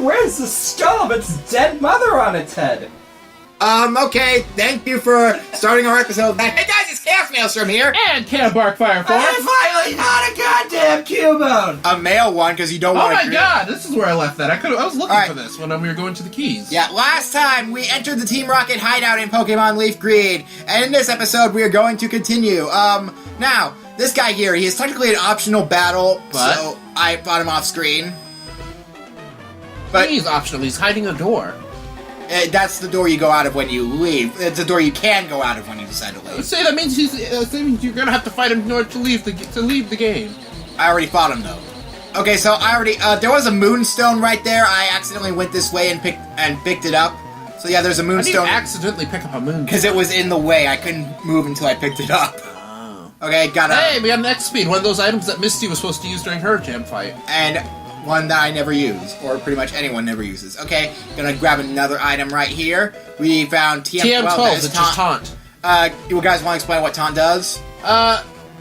wears the skull of its dead mother on its head. Okay, thank you for starting our episode. Hey guys, it's ChaosMaelstrom here. And Can't Bark Fire Force. I'm finally not a goddamn Cubone! A male one, because you don't Oh want to... my god, this is where I left that. I was looking Alright. for this when we were going to the keys. Yeah, last time we entered the Team Rocket Hideout in Pokemon LeafGreen, and in this episode we are going to continue. Now, this guy here, he is technically an optional battle, so I brought him off screen. But He's optional, he's hiding a door. That's the door you go out of when you leave. It's the door you can go out of when you decide to leave. Say that means you're gonna have to fight him in order to leave the game. I already fought him though. Okay, so I already there was a moonstone right there. I accidentally went this way and picked it up. So yeah, there's a How do you moonstone accidentally pick up a moon? because it was in the way. I couldn't move until I picked it up. Oh. Okay, got Hey, we got an X-Speed, one of those items that Misty was supposed to use during her gym fight. and one that I never use, or pretty much anyone never uses. Okay, gonna grab another item right here. We found TM12. TM12, it's just taunt. You guys want to explain what taunt does?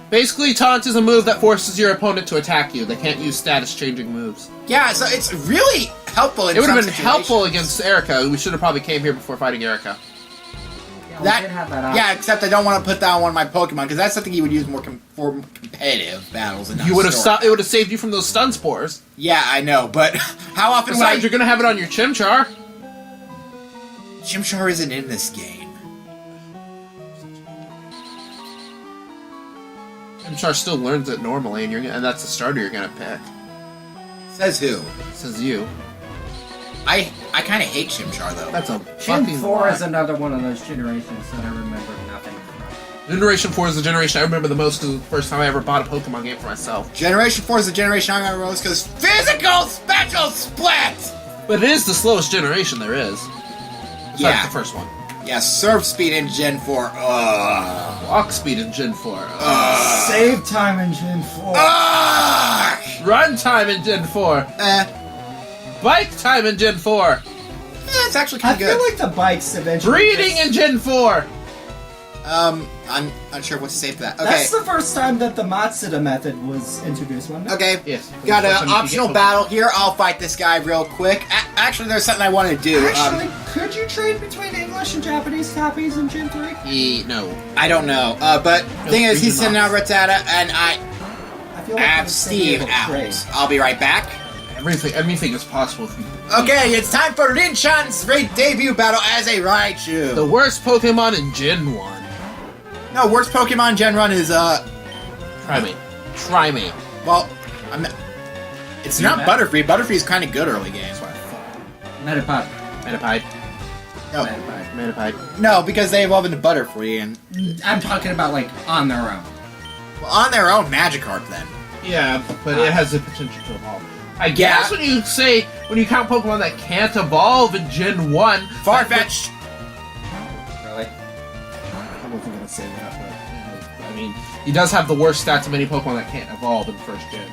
Basically, taunt is a move that forces your opponent to attack you. They can't use status-changing moves. Yeah, so it's really helpful in It would some have been situations. helpful against Erica. We should have probably came here before fighting Erica. Yeah, we did have that option. Yeah, except I don't want to put that on one of my Pokemon, because that's something you would use more for competitive battles. And You would have it would have saved you from those stun spores. Yeah, I know, but how often Besides, you're gonna have it on your Chimchar. Chimchar isn't in this game. Chimchar still learns it normally, and that's the starter you're gonna pick. Says who? Says you. I kind of hate Chimchar, though. That's a Gen fucking 4 lie. is another one of those generations that I remember nothing from. Generation 4 is the generation I remember the most because it was the first time I ever bought a Pokemon game for myself. Generation 4 is the generation I'm going to roast, because physical special split! But it is the slowest generation there is. Besides Yeah. the first one. Yeah, Surf Speed in Gen 4. Walk speed in Gen 4. Save time in Gen 4. Run time in Gen 4. Bike time in Gen 4. It's actually I kind of good. feel like the bikes eventually. Breeding in Gen 4. I'm unsure what to say for that. Okay. That's the first time that the Matsuda method was introduced, wasn't it? Okay. Yes. Got First an time you optional get Pokemon. battle here. I'll fight this guy real quick. Actually, there's something I want to do. Actually, could you trade between English and Japanese copies in Gen 3? No. I don't know. But the thing is, he's reason sending out Rattata, and I I feel like have it's Steve able to out. trade. I'll be right back. Everything is possible if you... Okay, it's time for Rinchan's debut battle as a Raichu. The worst Pokemon in Gen 1. No, worst Pokemon Gen Run is, Try me. Try me. well, it's not Butterfree. Butterfree's kind of good early game. Metapod. Metapide. No, Metapod. Metapide. no, because they evolve into Butterfree, and I'm talking about, like, on their own. well, on their own, Magikarp then. Yeah, but it has the potential to evolve. I guess when you count Pokemon that can't evolve in Gen 1... Farfetch'd. Really? I wasn't going to say that, but... I mean, he does have the worst stats of any Pokemon that can't evolve in first gen.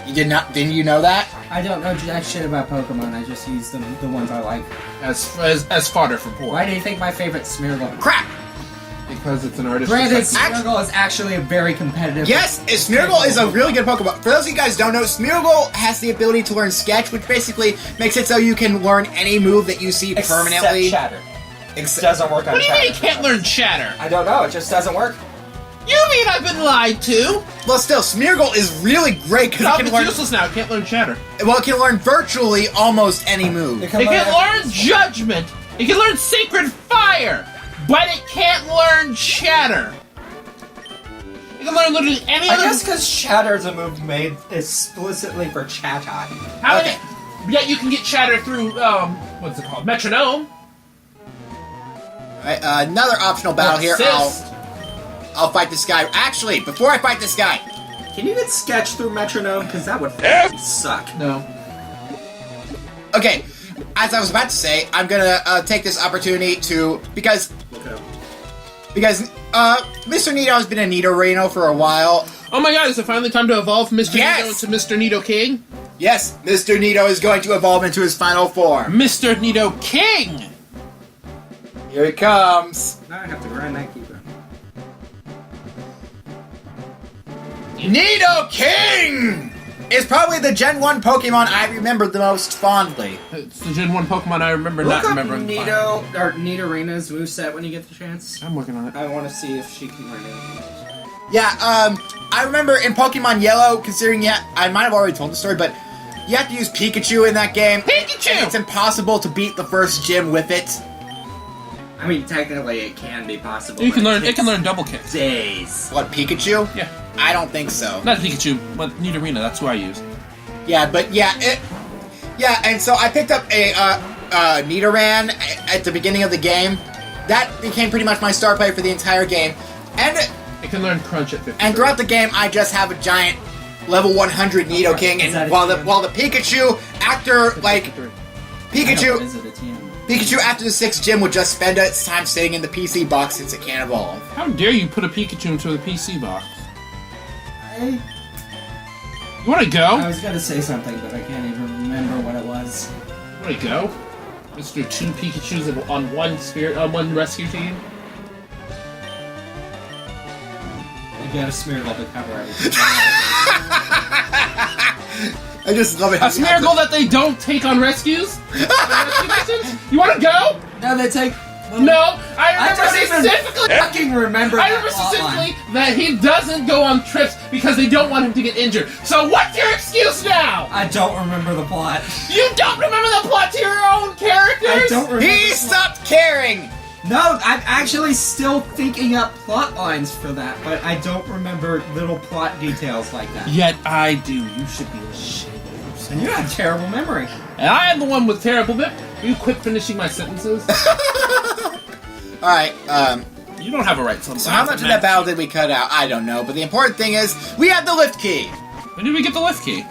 You didn't you know that? I don't know jack shit about Pokemon, I just use the ones I like. As fodder for poor. Why do you think my favorite Smeargle? Crap! Because it's an artist. Granted, perspective. Smeargle is actually a very competitive... Yes, Smeargle is a really good Pokemon. For those of you guys who don't know, Smeargle has the ability to learn Sketch, which basically makes it so you can learn any move that you see permanently. Except Shatter. It doesn't work on What do you Shatter. mean you can't learn Shatter? I don't know, it just doesn't work. You mean I've been lied to? Well, still, Smeargle is really great because it It's can learn. useless now. It can't learn Shatter. Well, it can learn virtually almost any move. It can learn Judgment. It can learn Sacred Fire. But it can't learn Shatter. It can learn literally any I other... guess because Shatter is a move made explicitly for Chatot. How Okay. Yet you can get Shatter through, what's it called? Metronome. Alright, another optional battle here. Assist. I'll fight this guy. Actually, before I fight this guy, Can you get Sketch through Metronome? Because that would suck. No. okay, as I was about to say, I'm gonna take this opportunity to because Mr. Nito has been a Nidorino for a while. Oh my god, is it finally time to evolve Mr. Yes! Nito into Mr. Nito King? Yes, Mr. Nito is going to evolve into his final form. Mr. Nito King! Here he comes. Now I have to grind that keeper. Nito King! is probably the Gen 1 Pokemon I remember the most fondly. It's the Gen 1 Pokemon I remember Look not up remembering. Nido, or Nidorena's moveset when you get the chance. I'm working on it. I want to see if she can learn it. Yeah, I remember in Pokemon Yellow, considering, I might have already told the story, but you have to use Pikachu in that game. Pikachu! And it's impossible to beat the first gym with it. I mean, technically it can be possible. You can but learn. It takes can learn double kicks. days. What, Pikachu? Yeah. I don't think so. Not Pikachu, but Nidorina. That's who I use. Yeah, but and so I picked up a Nidoran at the beginning of the game. That became pretty much my star player for the entire game. And It can learn Crunch at 50. And throughout the game, I just have a giant level 100 Nidoking, Is that and a while TM? the Pikachu after Pikachu Is it a team? Pikachu after the 6th gym would just spend its time sitting in the PC box since it can't evolve. How dare you put a Pikachu into the PC box? I You want to go? was gonna say something, but I can't even remember what it was. You want to go, Mr. 2 Pikachu's on one rescue team? You gotta smear all the cover everything. I just love it. A Smeargle that they don't take on rescues? Rescue missions? You want to go? No, they take. No, I remember don't even specifically. fucking remember. I that remember plot line. specifically that he doesn't go on trips because they don't want him to get injured. So what's your excuse now? I don't remember the plot. You don't remember the plot to your own characters? I don't remember. He the plot. stopped caring! No, I'm actually still thinking up plot lines for that, but I don't remember little plot details like that. Yet I do. You should be ashamed of yourself. And you have terrible memory. And I am the one with terrible memory. Will you quit finishing my sentences? Alright, You don't have a right to. so how much of that battle did we cut out? I don't know, but the important thing is, we have the lift key! When did we get the lift key?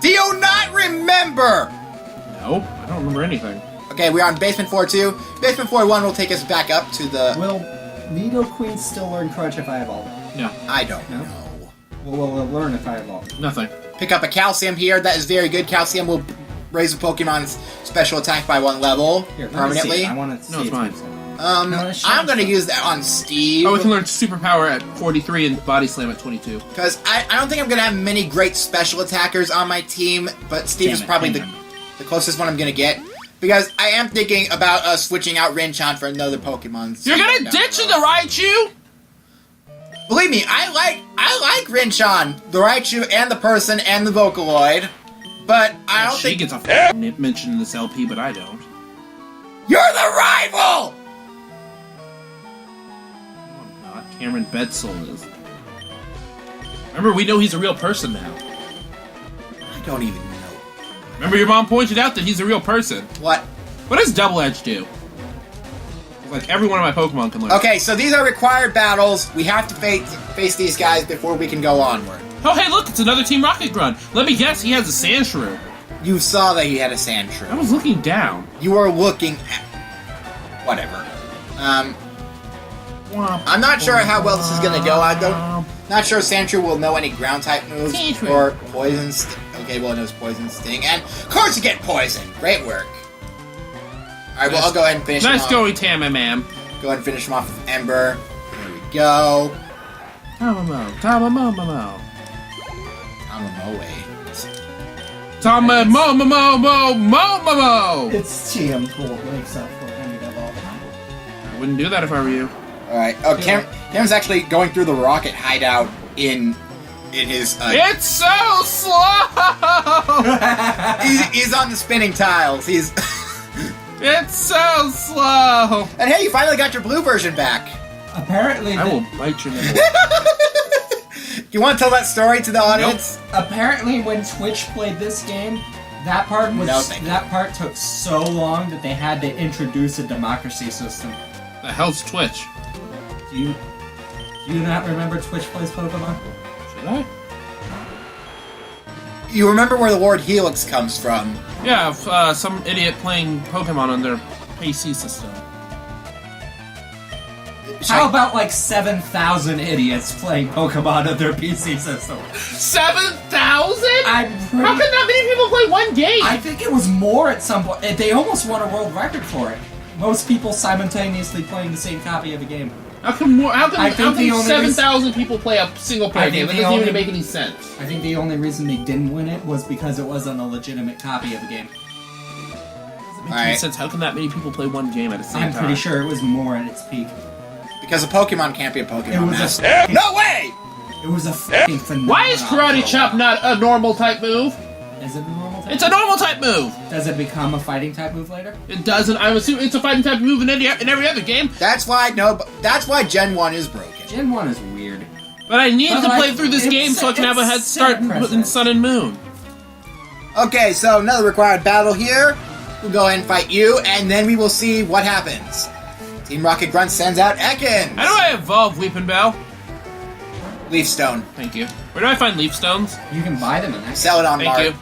Do you not remember? No, I don't remember anything. Okay, we're on Basement 4-2. Basement 4-1 will take us back up to the... Will Nidoqueen still learn Crunch if I evolve it? No, I don't No? know. Well, will it learn if I evolve it? nothing. Pick up a Calcium here. That is very good. Calcium will raise a Pokemon's special attack by 1 level Here, let me permanently. see. I want to No, see it's mine. No, it's I'm going to Shiny. use that on Steve. Oh, we can learn Superpower at 43 and Body Slam at 22. Because I don't think I'm going to have many great special attackers on my team, but Steve is probably the closest one I'm going to get. Because I am thinking about switching out Rinchan for another Pokemon. You're gonna ditch the Raichu? Believe me, I like Rinchan, the Raichu, and the person, and the Vocaloid. But I don't She think... gets a f***ing mention in this LP, but I don't. You're the rival! No, I'm not. Cameron Bedsole is. Remember, we know he's a real person now. I don't even know. Remember, your mom pointed out that he's a real person. What? What does Double Edge do? Like, every one of my Pokemon can learn. Okay, so these are required battles. We have to face these guys before we can go onward. Oh, hey, look, it's another Team Rocket Grunt. Let me guess, he has a Sandshrew. You saw that he had a I Sandshrew. was looking down. You were looking at... Whatever. I'm not sure how well this is gonna go. Not sure Sandshrew will know any ground-type moves. Sandshrew. Or Poison... Okay, well, it knows Poison Sting. And, of course you get Poison! Great work. Alright, well, I'll go ahead and finish him Nice off. going, Tamamam. Go ahead and finish him off with Ember. There we go. Tamamo. Tamamo. It's TM cool. Wakes up for him to evolve. I wouldn't do that if I were you. Alright. Oh, Cam's actually going through the Rocket Hideout in his... It's so slow! he's on the spinning tiles. He's... It's so slow! And hey, you finally got your blue version back. Apparently, I will bite your nipple. You want to tell that story to the audience? apparently when Twitch played this game, that part was No, thank you. that part took so long that they had to introduce a democracy system. The hell's Twitch? Do you not remember Twitch plays Pokemon? Should I? You remember where the word Helix comes from. Yeah, some idiot playing Pokemon on their PC system. How about like 7,000 idiots playing Pokemon on their PC system? 7,000? I'm How pretty... can that many people play one game? I think it was more at some point. They almost won a world record for it. Most people simultaneously playing the same copy of a game. How come I think the only 7,000 people play a single player I game? think That the doesn't even only- make any sense. I think the only reason they didn't win it was because it wasn't a legitimate copy of the game. Doesn't make any Alright. sense. How can that many people play one game at the same I'm time? pretty sure it was more at its peak. Because a Pokemon can't be a It Pokemon was master. a No way! It was a fucking phenomenon. Why is Karate for a Chop while. not a normal type move? Is it a normal type? It's a normal type move. Does it become a fighting type move later? It doesn't. I'm assuming it's a fighting type move in every other game. That's why Gen 1 is broken. Gen 1 is weird. But I need But, to like, play through this it's game so I can have a head set start in precedent. Sun and Moon. Okay, so another required battle here. We'll go ahead and fight you, and then we will see what happens. Team Rocket Grunt sends out Ekans. How do I evolve Weeping Bell? Leaf Stone. Thank you. Where do I find leaf stones? You can buy them in that. Sell it on Thank Mart. you.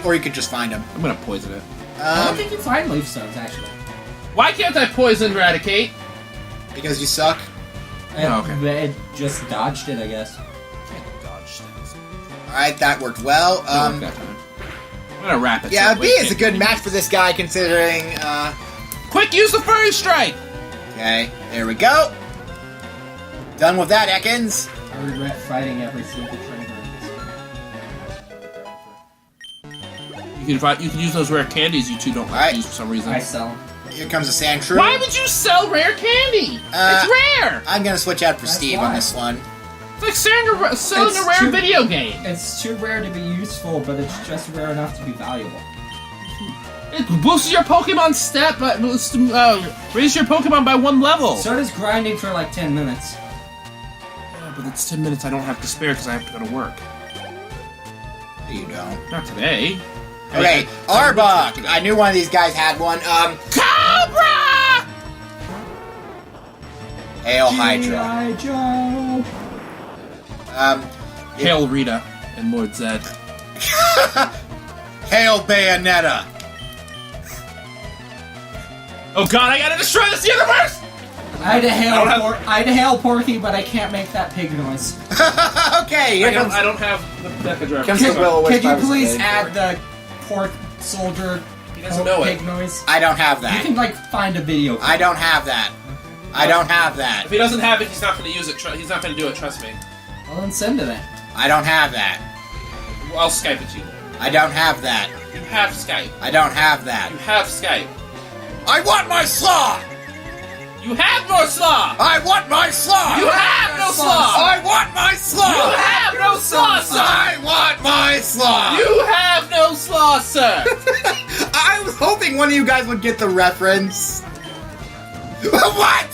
Or you could just find them. I'm gonna poison it. I don't think you find leaf stones, actually. Why can't I poison Eradicate? Because you suck. Oh, okay. It just dodged it, I guess. Alright, that worked well. I'm gonna wrap it. Yeah, so B it is a good match for this guy considering, Quick, use the Furry Strike! Okay, there we go. Done with that, Ekans. I regret fighting every single trainer in this. You can use those rare candies you two don't like Alright. to use for some reason. I sell them. Here comes the Sand Shrew. Why would you sell rare candy? It's rare! I'm gonna switch out for That's Steve why. on this one. It's like selling It's a rare too- video game. It's too rare to be useful, but it's just rare enough to be valuable. It boosts your Pokemon stat, but raises your Pokemon by 1 level. So does grinding for like 10 minutes. Yeah, but it's 10 minutes I don't have to spare because I have to go to work. You don't. Not today. Okay, Arbok. I knew one of these guys had one. Cobra! Hail Hydra. G.I. Joe! Hail Rita and Lord Zed. Hail Bayonetta. Oh god, I gotta destroy this universe! I'd don't have- hail Porky, but I can't make that pig noise. Okay, here comes. I don't have the Deca Drive. Comes the Will Could you Wisp please Harvest add the pork soldier He doesn't know pig it. noise? I don't have You that. can like find a video. I don't have that. I don't have that. If he doesn't have it, he's not gonna use it. He's not gonna do it, trust me. Well, then send it in. I don't have that. I'll Skype it to you. I don't have that. You have Skype. I don't have that. You have Skype. I want my slaw! You have no slaw! I want my slaw! You have no slaw! I want my slaw! You have no slaw, sir! I want my slaw! You have no slaw, sir! I was hoping one of you guys would get the reference. What?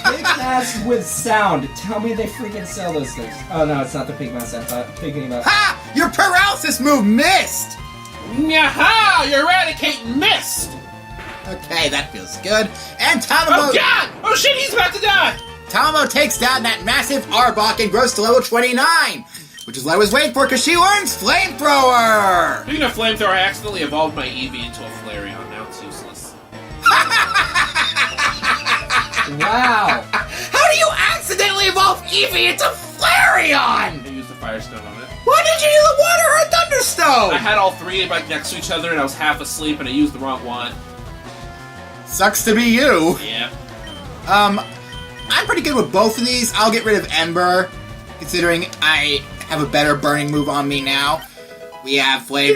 Pig mask with sound. Tell me they freaking sell those things. Oh no, it's not the pig mask. I thought thinking about. Ha! Your paralysis move missed! Yaha! Your Eradicate missed! Okay, that feels good. And Tamamo, Oh god! Oh shit, he's about to die! Tamamo takes down that massive Arbok and grows to level 29, which is what I was waiting for because she learns Flamethrower! Speaking of Flamethrower, I accidentally evolved my Eevee into a Flareon. Now it's useless. Wow. How do you accidentally evolve Eevee into Flareon? I used the Firestone on it. Why did you use a Water or a Thunderstone? I had all three like next to each other and I was half asleep and I used the wrong one. Sucks to be you. Yeah. I'm pretty good with both of these. I'll get rid of Ember, considering I have a better burning move on me now. We have Flame.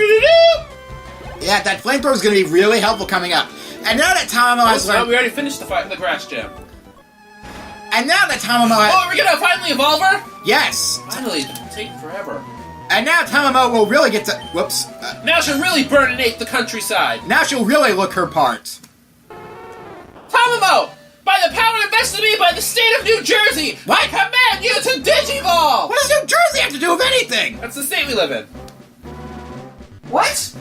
Yeah, that Flamethrower is going to be really helpful coming up. And now that Tamamo has Oh, learned... we already finished the fight in the grass gym. And now that Tamamo has... Oh, are we gonna finally evolve her? Yes! Finally, it's been taking forever. And now Tamamo will really get to... Whoops. Now she'll really burn and ape the countryside. Now she'll really look her part. Tamamo! By the power invested in me by the state of New Jersey, I command you to Digivolve! What does New Jersey have to do with anything? That's the state we live in. What?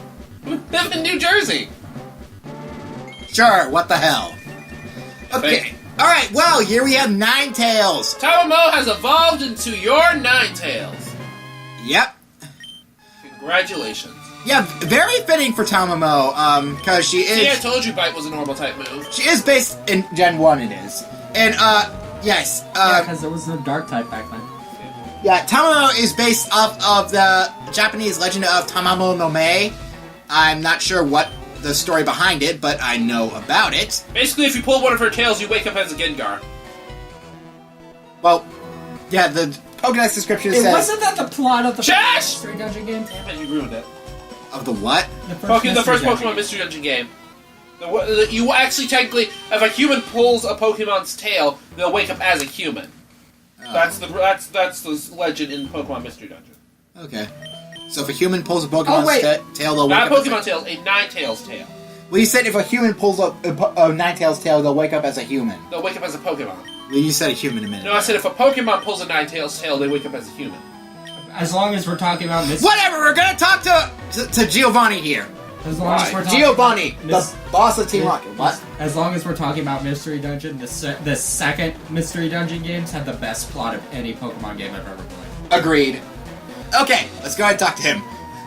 We live in New Jersey. Sure, what the hell. Okay. Alright, well, here we have Ninetales. Tamamo has evolved into your Ninetales. Yep. Congratulations. Yeah, very fitting for Tamamo, because she is... See, I told you Bite was a normal type move. She is based in Gen 1, it is. And, yes, Yeah, because there was no dark type back then. yeah, Tamamo is based off of the Japanese legend of Tamamo no Mae. I'm not sure what the story behind it, but I know about it. Basically, if you pull one of her tails, you wake up as a Gengar. Well, yeah, the Pokédex description says... Wasn't that the plot of the Josh! Mystery Dungeon game? Damn it, you ruined it. Of the what? The first Pokemon Mystery Dungeon game. You actually technically, if a human pulls a Pokemon's tail, they'll wake up as a human. Oh. That's the legend in Pokemon Mystery Dungeon. Okay. So if a human pulls a Pokemon's tail, they'll wake Not up a Pokemon tail, a Ninetales tail. Well, you said if a human pulls a Ninetales tail, they'll wake up as a human. They'll wake up as a Pokemon. Well, you said a human a minute No, ago. I said if a Pokemon pulls a Ninetales tail, they wake up as a human. As long as we're talking about this. Whatever, we're gonna talk to Giovanni here. As long as we're talking Giovanni, the boss of Team Rocket. What? As long as we're talking about Mystery Dungeon, the second Mystery Dungeon games had the best plot of any Pokemon game I've ever played. Agreed. Okay, let's go ahead and talk to him.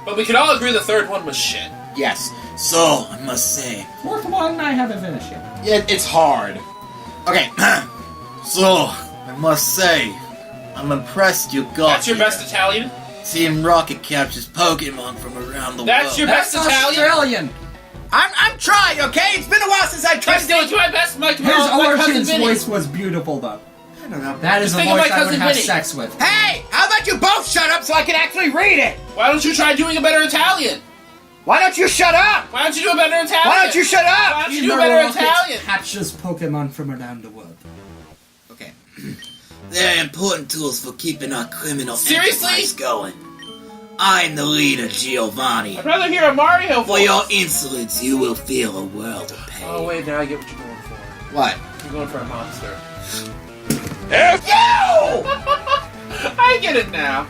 But we can all agree the third one was shit. Yes. So, I must say... Fourth one I haven't finished yet. Yeah, it's hard. Okay. So, I must say, I'm impressed you got That's your best Italian? Team Rocket captures Pokemon from around the That's world. your best Italian? Australian! I'm trying, okay? It's been a while since I tried to do Let's do my best, my His cousin origins Vinny. voice was beautiful, though. I don't know. That is a think of voice my I would cousin have Vinny. sex with. Hey! How about you both shut up so I can actually read it? Why don't you try doing a better Italian? Why don't you shut up? Why don't you do a better Italian? Why don't you shut Why up? don't you do a better Italian? Captures Pokemon from around the world. Okay. They're important tools for keeping our criminal Seriously? enterprise going. I'm the leader, Giovanni. I'd rather hear a Mario For voice. your insolence, you will feel a world of pain. Oh wait, now I get what you're going for. What? You're going for a monster. F you! I get it now.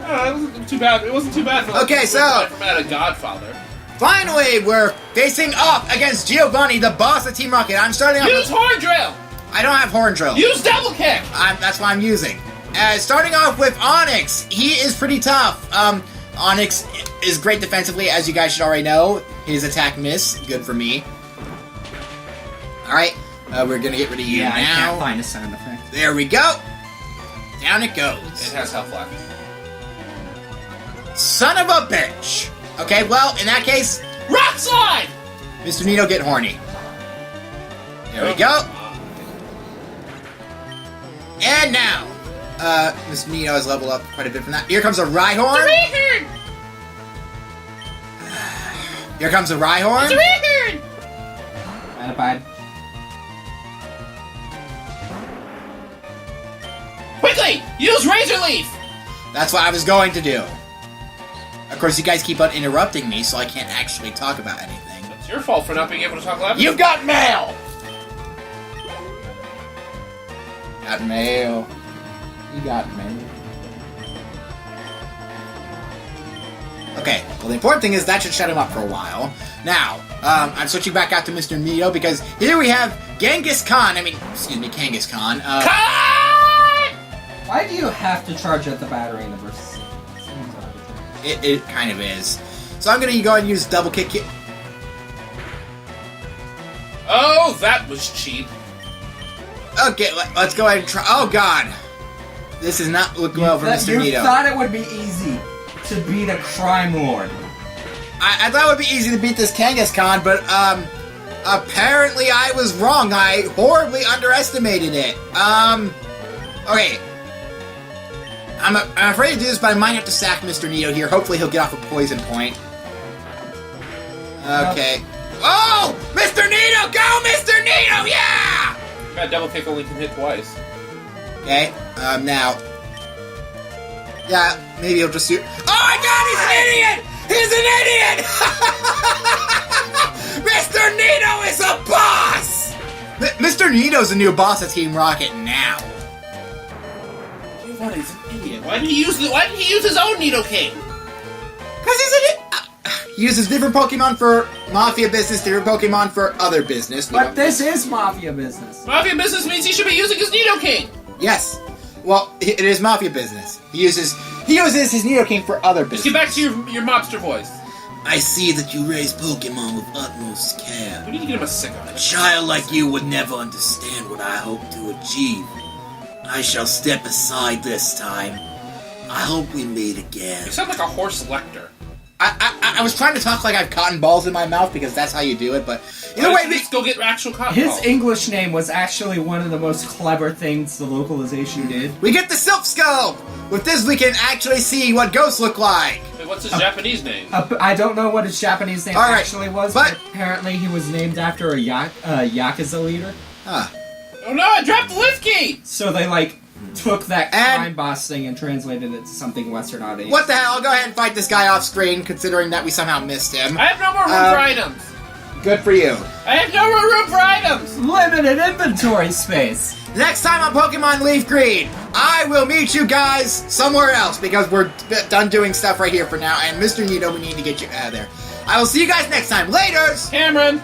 It wasn't too bad. It wasn't too bad for Okay, so- from out of Godfather. Finally, we're facing off against Giovanni, the boss of Team Rocket. I'm starting off Use with... Horn Drill. I don't have Horn Drill. Use Double Kick. That's what I'm using. Starting off with Onyx. He is pretty tough. Onyx is great defensively, as you guys should already know. His attack miss. Good for me. Alright. We're gonna get rid of you Yeah, now. I can't find a sound effect. There we go. Down it goes. It has health left. Son of a bitch. Okay, well, in that case, Rock Slide. Mr. Nito, get horny. There we go. And now, Mr. Nito has leveled up quite a bit from that. Here comes a Rhyhorn. Rhyhorn. Here comes a Rhyhorn. Rhyhorn. Bad. Quickly, use Razor Leaf. That's what I was going to do. Of course, you guys keep on interrupting me, so I can't actually talk about anything. It's your fault for not being able to talk loud. You've got mail! Got mail. You got mail. Okay, well, the important thing is that should shut him up for a while. Now, I'm switching back out to Mr. Nito because here we have Kangaskhan. Cut! Why do you have to charge at the battery in the versus? It kind of is. So I'm going to go ahead and use double kick. Oh, that was cheap. Okay, let's go ahead and try. Oh, God. This is not looking well for Mr. You Nito. thought it would be easy to beat a crime lord. I thought it would be easy to beat this Kangaskhan, but, apparently I was wrong. I horribly underestimated it. Okay. I'm afraid to do this, but I might have to sack Mr. Nito here. Hopefully he'll get off a poison point. Okay. Oh! Mr. Nito! Go, Mr. Nito! Yeah! That double kick only can hit twice. Okay, now... Yeah, maybe he'll just shoot... Oh my God, he's an idiot! He's an idiot! Mr. Nito is a boss! Mr. Nito's the new boss of Team Rocket now. Giovanni's an idiot. Why did he use his own Nidoking? Because he's an idiot. He uses different Pokemon for Mafia business, different Pokemon for other business. But this is Mafia business. Mafia business means he should be using his Nidoking. Yes. Well, it is Mafia business. He uses his Nidoking for other Let's business. get back to your mobster voice. I see that you raise Pokemon with utmost care. We need to get him a sick on A it. child like you would never understand what I hope to achieve. I shall step aside this time. I hope we meet again. You sound like a horse lector. I was trying to talk like I have cotton balls in my mouth because that's how you do it, but either way, let's go get actual cotton His balls. English name was actually one of the most clever things the localization did. we get the Silp Scope! With this, we can actually see what ghosts look like. Wait, what's his Japanese name? I don't know what his Japanese name All right, actually was, but- but apparently he was named after a Yakuza leader. Huh. Oh no, I dropped the lift key! So they, like, took that And- crime boss thing and translated it to something Western audience. What the hell? I'll go ahead and fight this guy off screen, considering that we somehow missed him. I have no more room for items! Good for you. I have no more room for items! Limited inventory space! Next time on Pokemon Leaf Green, I will meet you guys somewhere else because we're done doing stuff right here for now. And Mr. Nito, we need to get you out of there. I will see you guys next time. Laters! Cameron!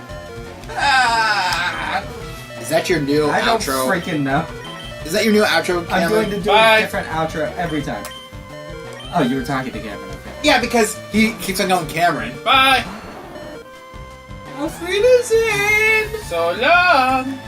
Is that your new I don't outro? freaking know. Is that your new outro, I'm Cameron? going to do Bye. a different outro every time. Oh, you were talking to Cameron, okay. Yeah, because he keeps on calling Cameron. Bye! Auf Wiedersehen! So long!